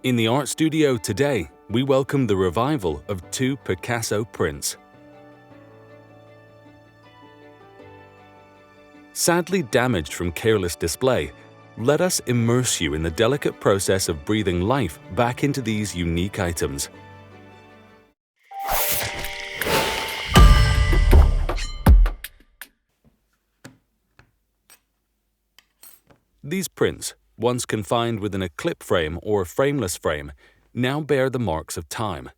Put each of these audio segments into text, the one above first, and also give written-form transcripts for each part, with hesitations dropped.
In the art studio today, we welcome the revival of two Picasso prints. Sadly damaged from careless display, let us immerse you in the delicate process of breathing life back into these unique items. These prints, once confined within a clip frame or frameless frame, now bear the marks of time.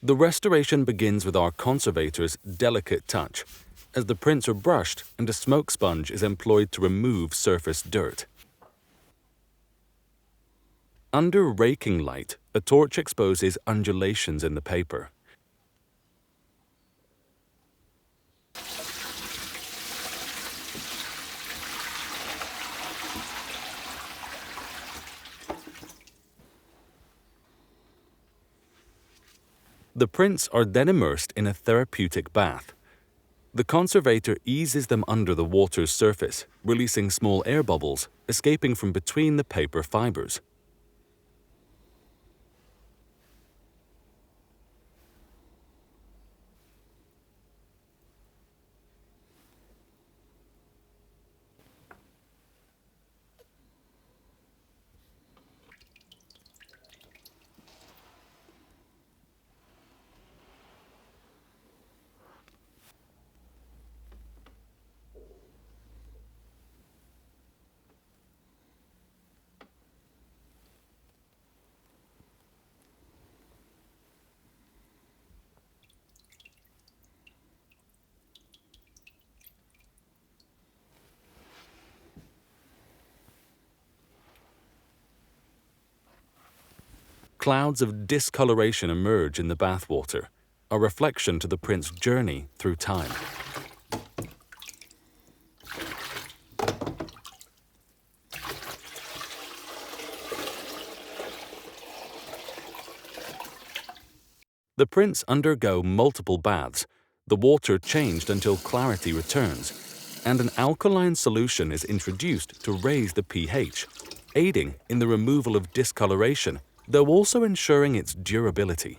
The restoration begins with our conservator's delicate touch, as the prints are brushed and a smoke sponge is employed to remove surface dirt. Under raking light, a torch exposes undulations in the paper. The prints are then immersed in a therapeutic bath. The conservator eases them under the water's surface, releasing small air bubbles, escaping from between the paper fibers. Clouds of discoloration emerge in the bathwater, a reflection to the print's journey through time. The prints undergo multiple baths, the water changed until clarity returns, and an alkaline solution is introduced to raise the pH, aiding in the removal of discoloration, though also ensuring its durability.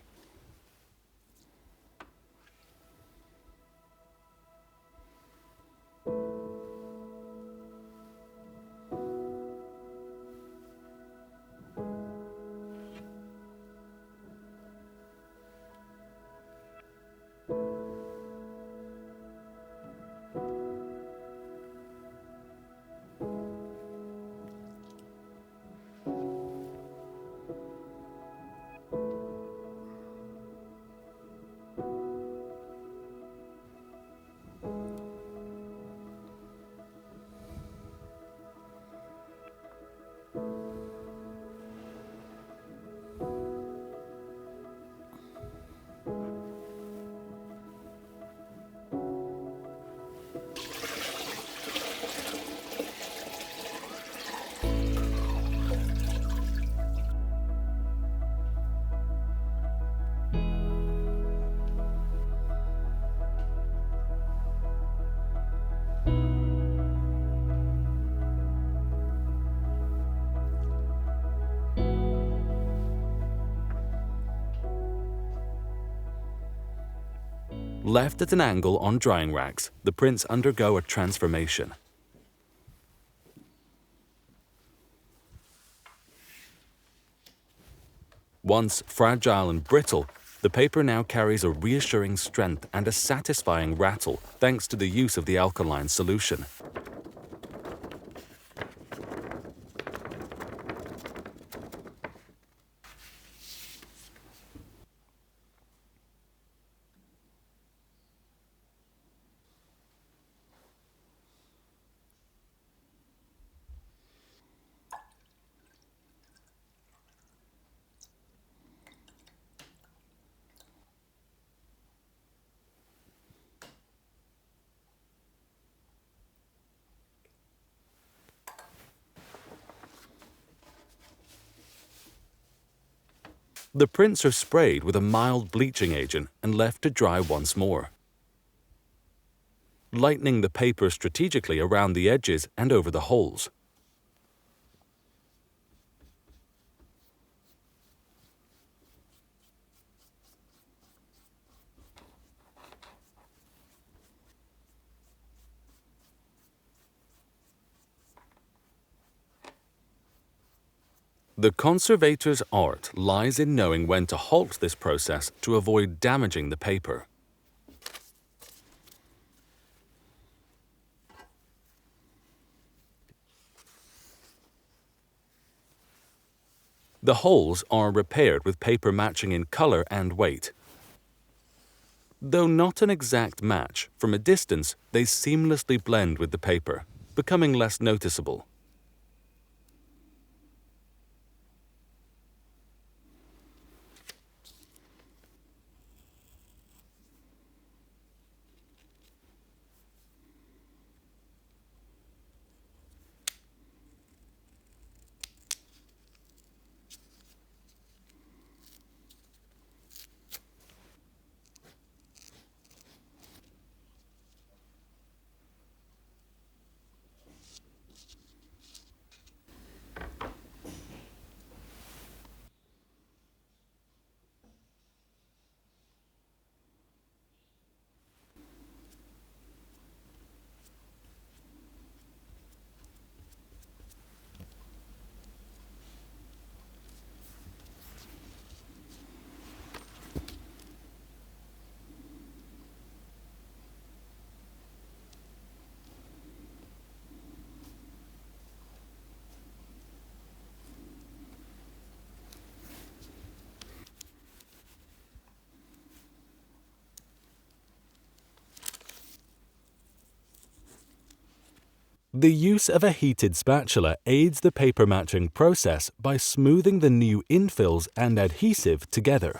Left at an angle on drying racks, the prints undergo a transformation. Once fragile and brittle, the paper now carries a reassuring strength and a satisfying rattle thanks to the use of the alkaline solution. The prints are sprayed with a mild bleaching agent and left to dry once more, lightening the paper strategically around the edges and over the holes. The conservator's art lies in knowing when to halt this process to avoid damaging the paper. The holes are repaired with paper matching in color and weight. Though not an exact match, from a distance they seamlessly blend with the paper, becoming less noticeable. The use of a heated spatula aids the paper matching process by smoothing the new infills and adhesive together.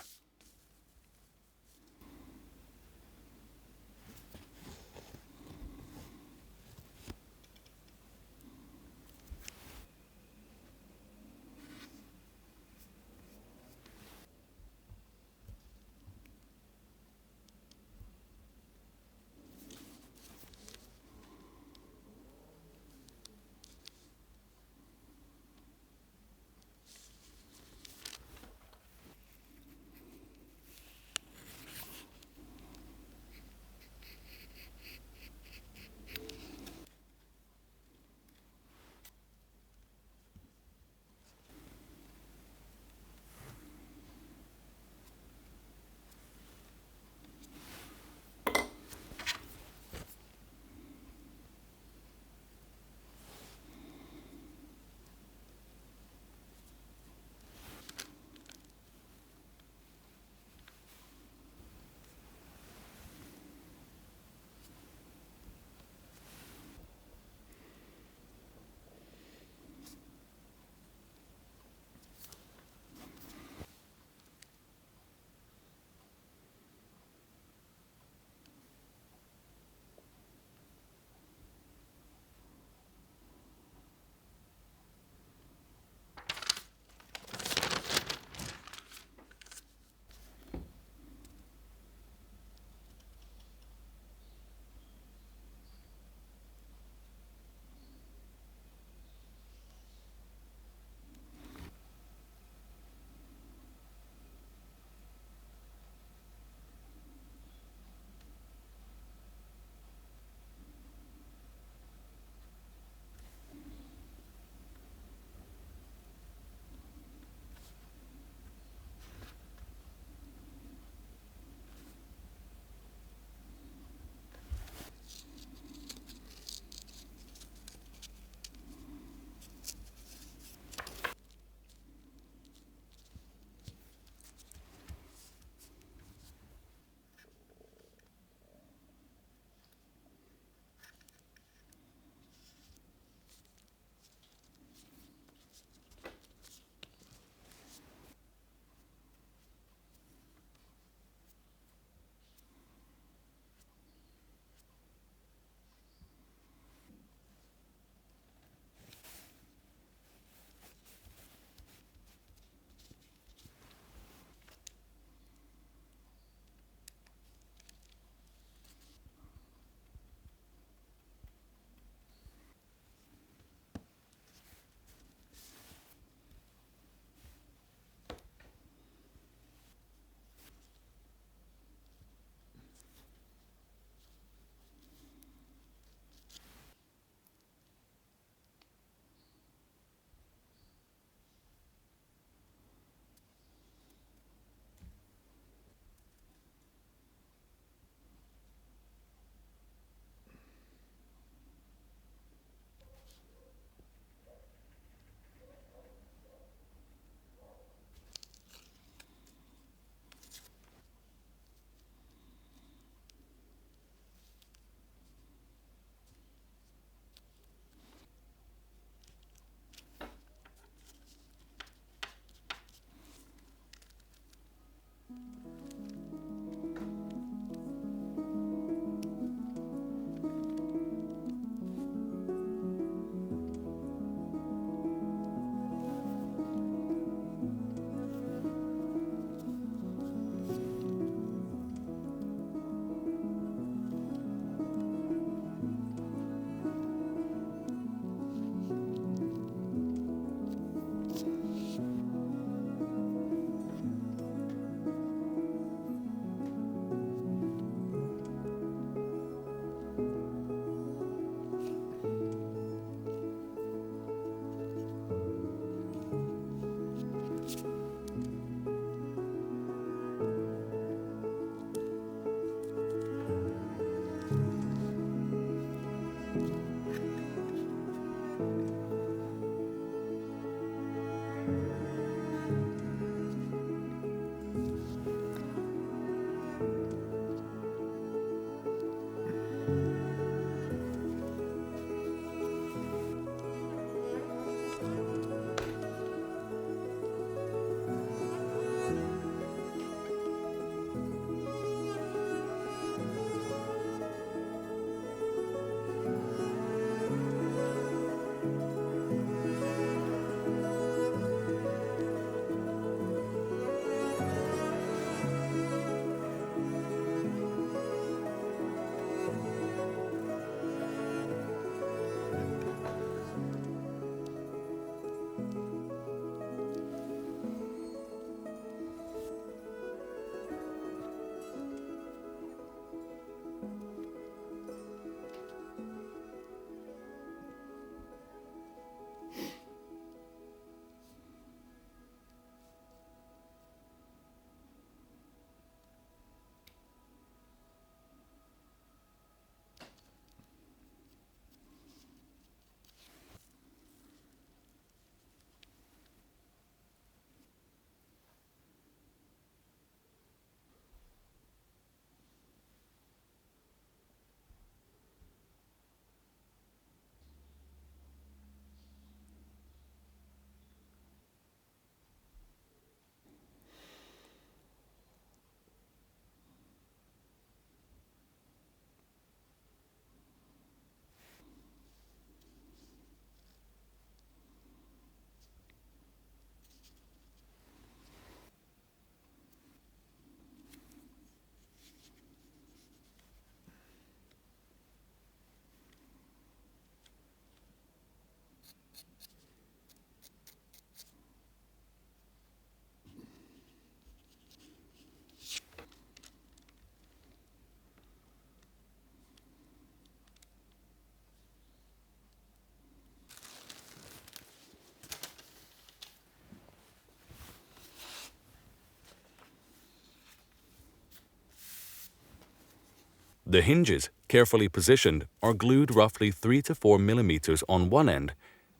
The hinges, carefully positioned, are glued roughly 3 to 4 millimeters on one end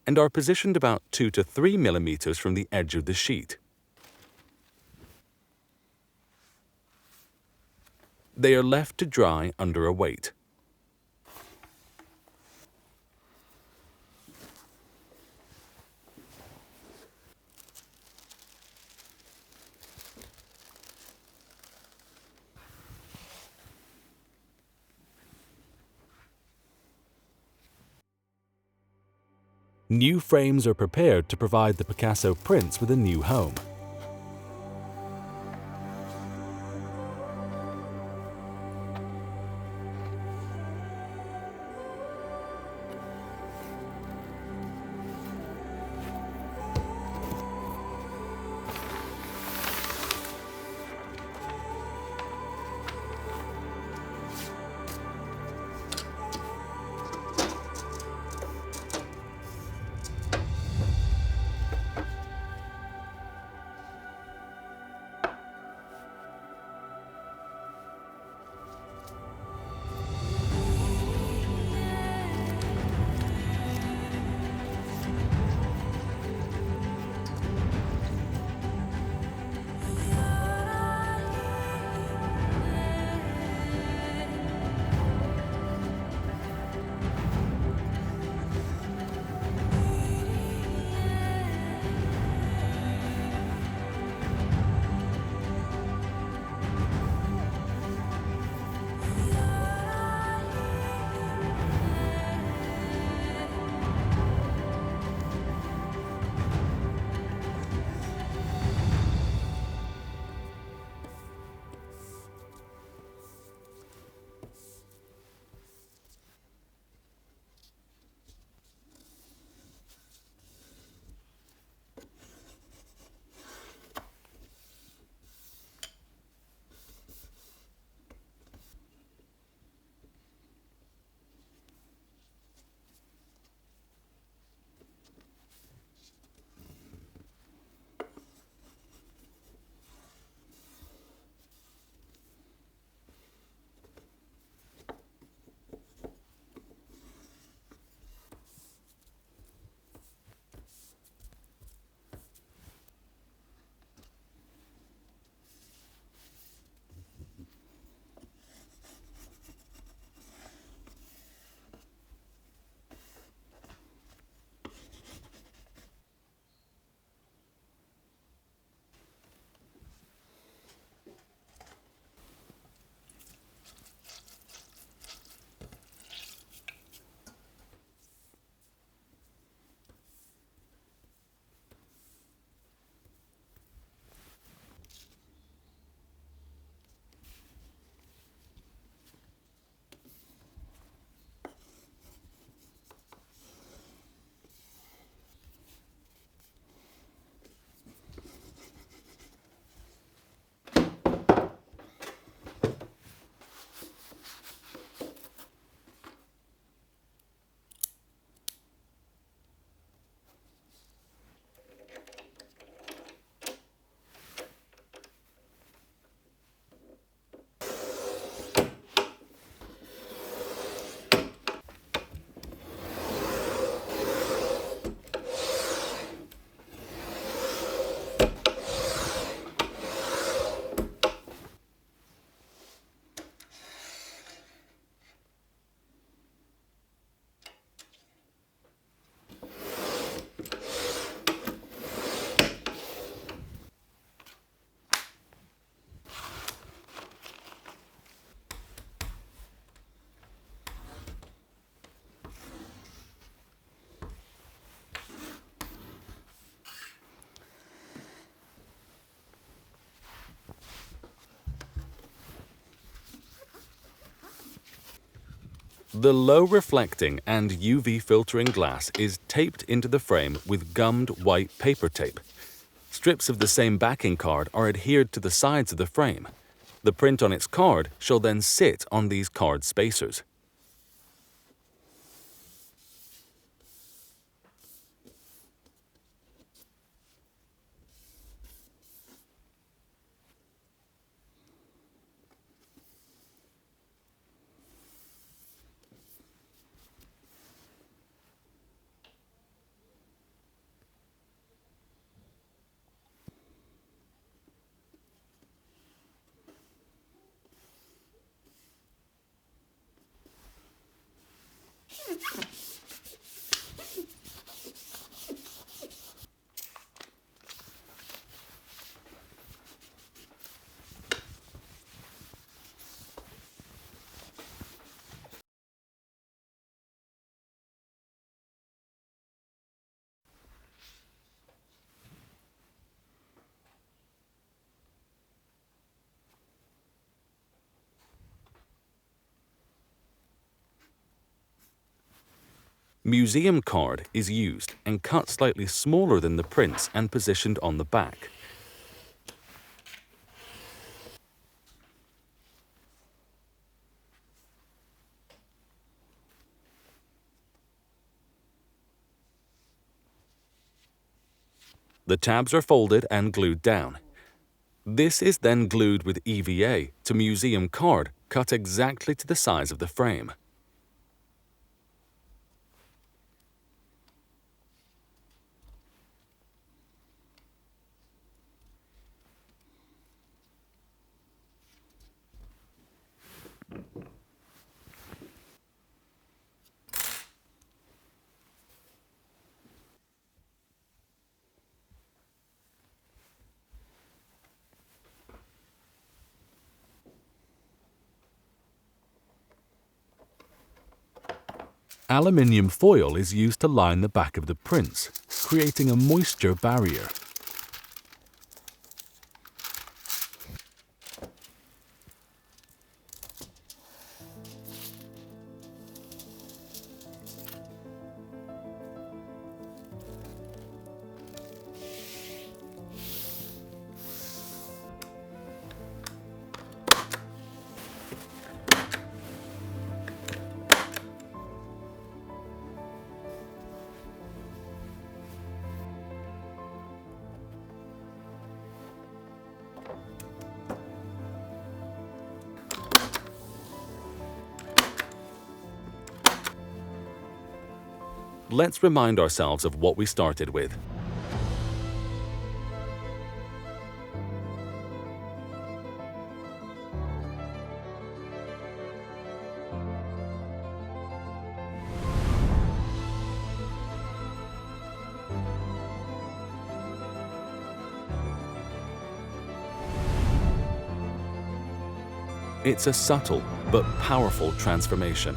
and are positioned about 2 to 3 millimeters from the edge of the sheet. They are left to dry under a weight. New frames are prepared to provide the Picasso prints with a new home. The low reflecting and UV filtering glass is taped into the frame with gummed white paper tape. Strips of the same backing card are adhered to the sides of the frame. The print on its card shall then sit on these card spacers. museum card is used and cut slightly smaller than the prints and positioned on the back. The tabs are folded and glued down. This is then glued with EVA to museum card cut exactly to the size of the frame. Aluminium foil is used to line the back of the prints, creating a moisture barrier. Let's remind ourselves of what we started with. It's a subtle but powerful transformation.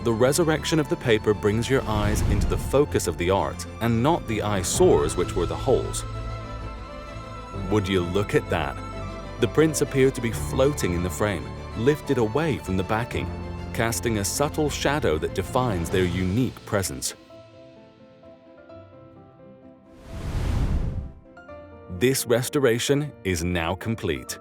The resurrection of the paper brings your eyes into the focus of the art and not the eyesores which were the holes. Would you look at that? The prints appear to be floating in the frame, lifted away from the backing, casting a subtle shadow that defines their unique presence. This restoration is now complete.